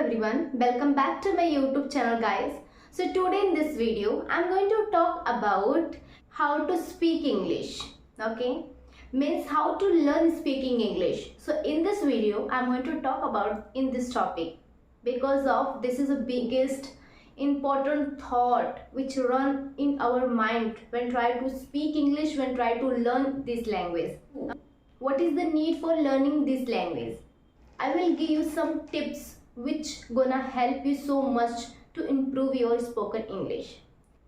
everyone, welcome back to my YouTube channel guys. So today in this video I'm going to talk about how to speak English. Okay, means how to learn speaking English. So in this video I'm going to talk about in this topic because of this is the biggest important thought which run in our mind when try to speak English, when try to learn this language. What is the need for learning this language? I will give you some tips which gonna help you so much to improve your spoken English.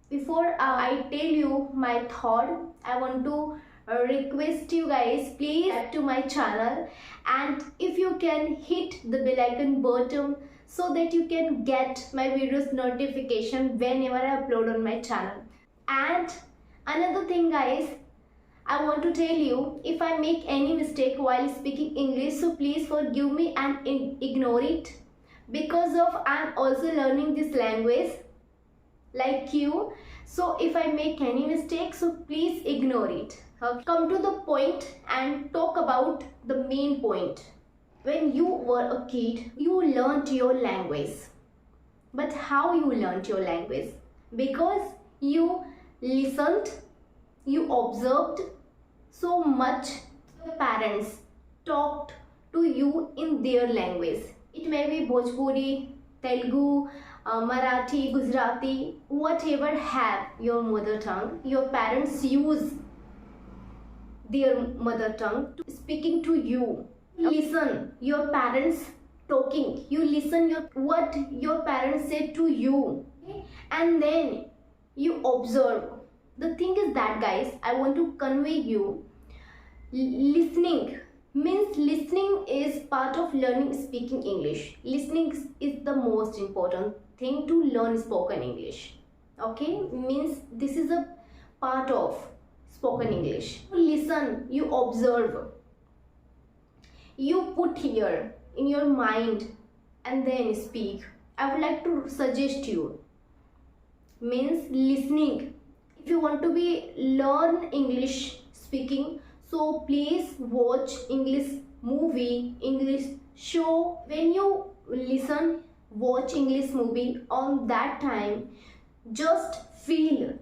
Before I tell you my thought, I want to request you guys, please subscribe to my channel, and if you can hit the bell icon button so that you can get my videos notification whenever I upload on my channel. And another thing guys, I want to tell you, if I make any mistake while speaking English, so please forgive me and ignore it, because of I'm also learning this language like you. So if I make any mistake, so please ignore it. Okay. Come to the point and talk about the main point. When you were a kid, you learnt your language. But how you learnt your language? Because you listened, you observed so much. Your parents talked to you in their language. It may be Bhojpuri, Telugu, Marathi, Gujarati, whatever have your mother tongue. Your parents use their mother tongue to speaking to you. Listen your parents talking. You listen what your parents said to you, okay? And then you observe. The thing is that guys, I want to convey you, listening means listening is part of learning speaking English. Listening is the most important thing to learn spoken English. Okay, means this is a part of spoken English. You listen, you observe, you put here in your mind and then speak. I would like to suggest you, means listening. If you want to be learn English speaking, so please watch English movie, English show. When you listen, watch English movie, on that time just feel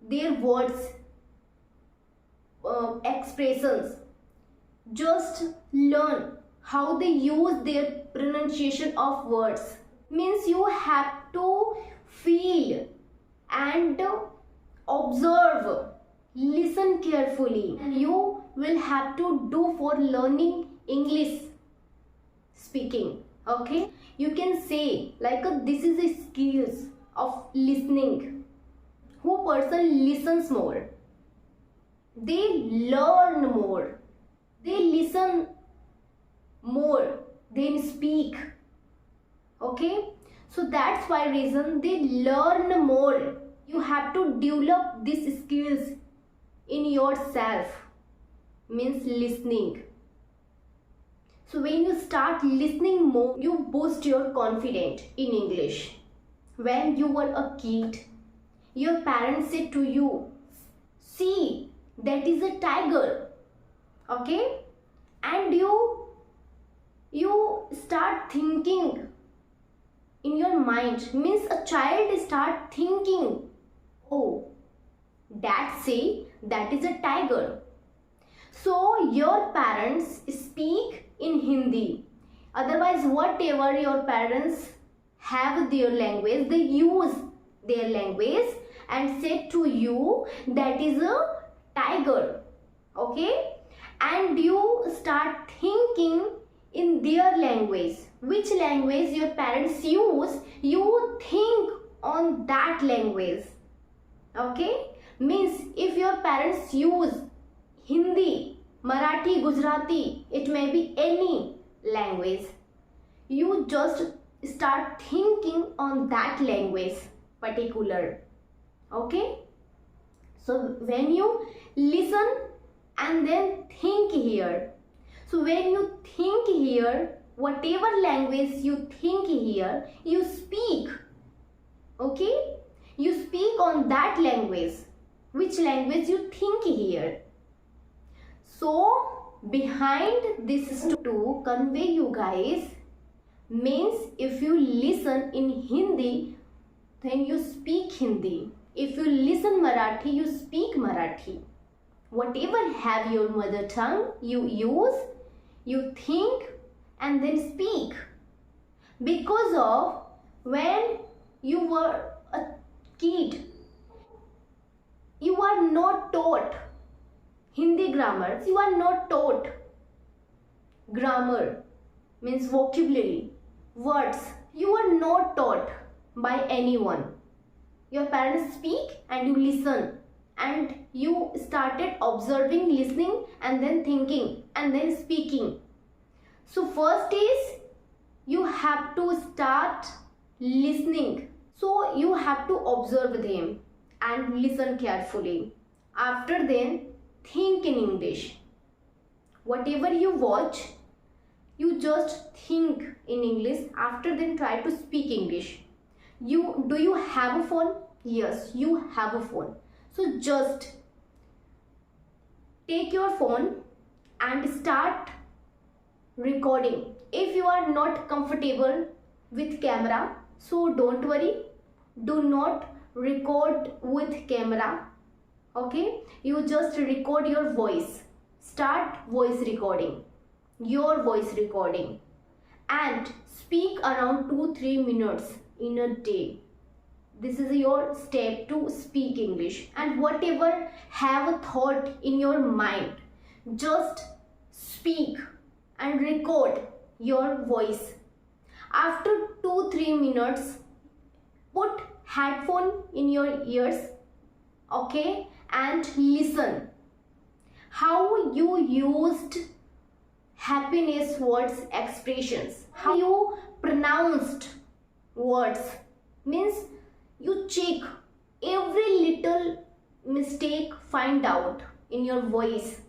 their words, expressions. Just learn how they use their pronunciation of words. Means you have to feel and observe, listen carefully, and you will have to do for learning English speaking. Okay, you can say like this is a skills of listening. Who person listens more, they learn more. They listen more than speak. Okay, so that's why reason they learn more. You have to develop these skills in yourself, means listening. So when you start listening more, you boost your confidence in English. When you were a kid, your parents said to you, see, that is a tiger. Okay, and you start thinking in your mind, means a child start thinking, oh, dad say that is a tiger. So your parents speak in Hindi. Otherwise, whatever your parents have their language, they use their language and say to you that is a tiger. Okay, and you start thinking in their language. Which language your parents use, you think on that language. Okay, means if your parents use Hindi, Marathi, Gujarati, it may be any language, you just start thinking on that language particular. Okay, so when you listen and then think here, so when you think here, whatever language you think here, you speak. Okay, you speak on that language, which language you think here. So behind this is to convey you guys Means if you listen in Hindi, then you speak Hindi. If you listen Marathi, you speak Marathi. Whatever have your mother tongue, you use, you think and then speak. Because of when you were a kid, you are not taught Hindi grammar. You are not taught grammar, means vocabulary, words. You are not taught by anyone. Your parents speak and you listen, and you started observing, listening and then thinking and then speaking. So first is you have to start listening. So you have to observe them and listen carefully. After then, think in English. Whatever you watch, you just think in English. After then, try to speak English. Do you have a phone? Yes, you have a phone. So just take your phone and start recording. If you are not comfortable with camera, so don't worry. Do not record with camera. Okay, you just record your voice. Start voice recording, your voice recording, and speak around 2-3 minutes in a day. This is your step to speak English. And whatever have a thought in your mind, just speak and record your voice. After 2-3 minutes, put headphone in your ears, okay, and listen how you used happiness words expressions, how you pronounced words. Means you check every little mistake, find out in your voice.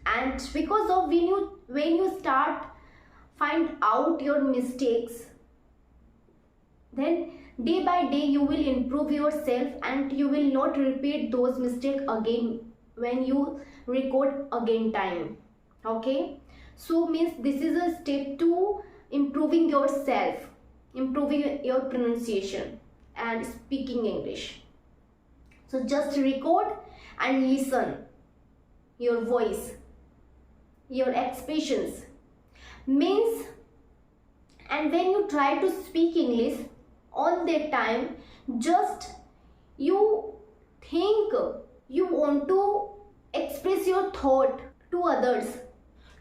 And because of when you start find out your mistakes, then day by day you will improve yourself and you will not repeat those mistakes again when you record again time. Okay, so means this is a step to improving yourself, improving your pronunciation and speaking English. So just record and listen your voice, your expressions. Means, and when you try to speak English on that time, just you think you want to express your thought to others.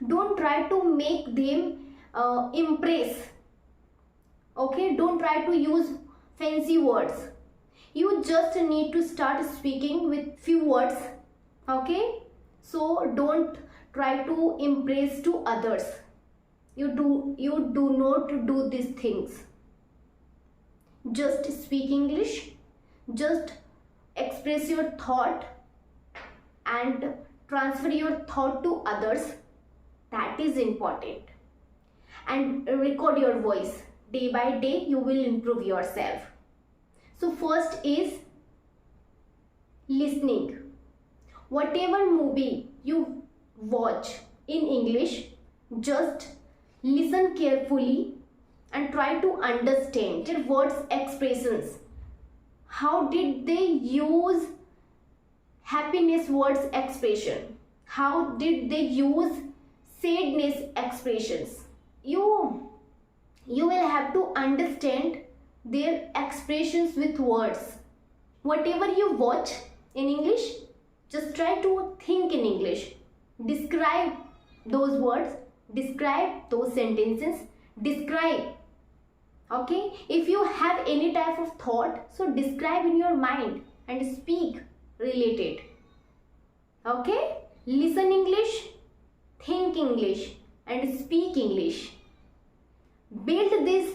Don't try to make them impress. Okay, don't try to use fancy words. You just need to start speaking with few words. Okay, so don't try to impress to others. You do not do these things. Just speak English, just express your thought and transfer your thought to others. That is important. And record your voice. Day by day you will improve yourself. So first is listening. Whatever movie you watch in English, just listen carefully and try to understand their words, expressions. How did they use happiness words expression? How did they use sadness expressions? You will have to understand their expressions with words. Whatever you watch in English, just try to think in English. Describe those words, describe those sentences, describe. Okay, if you have any type of thought, so describe in your mind and speak related. Okay, listen English, think English and speak English. Build these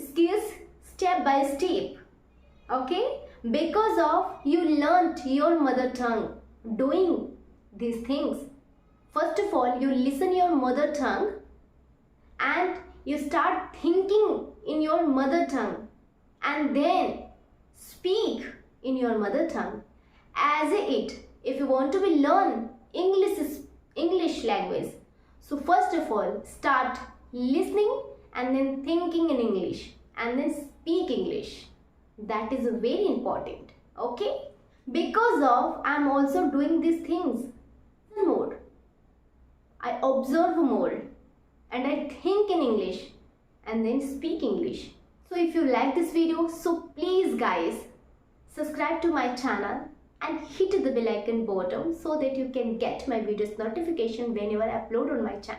skills step by step. Okay, because of you learnt your mother tongue doing these things. First of all, you listen your mother tongue and you start thinking in your mother tongue and then speak in your mother tongue. As it, if you want to learn English language, so first of all, start listening and then thinking in English and then speak English. That is very important. Okay? Because of I'm also doing these things more. I observe more and I think in English and then speak English. So if you like this video, so please guys subscribe to my channel and hit the bell icon bottom so that you can get my videos notification whenever I upload on my channel.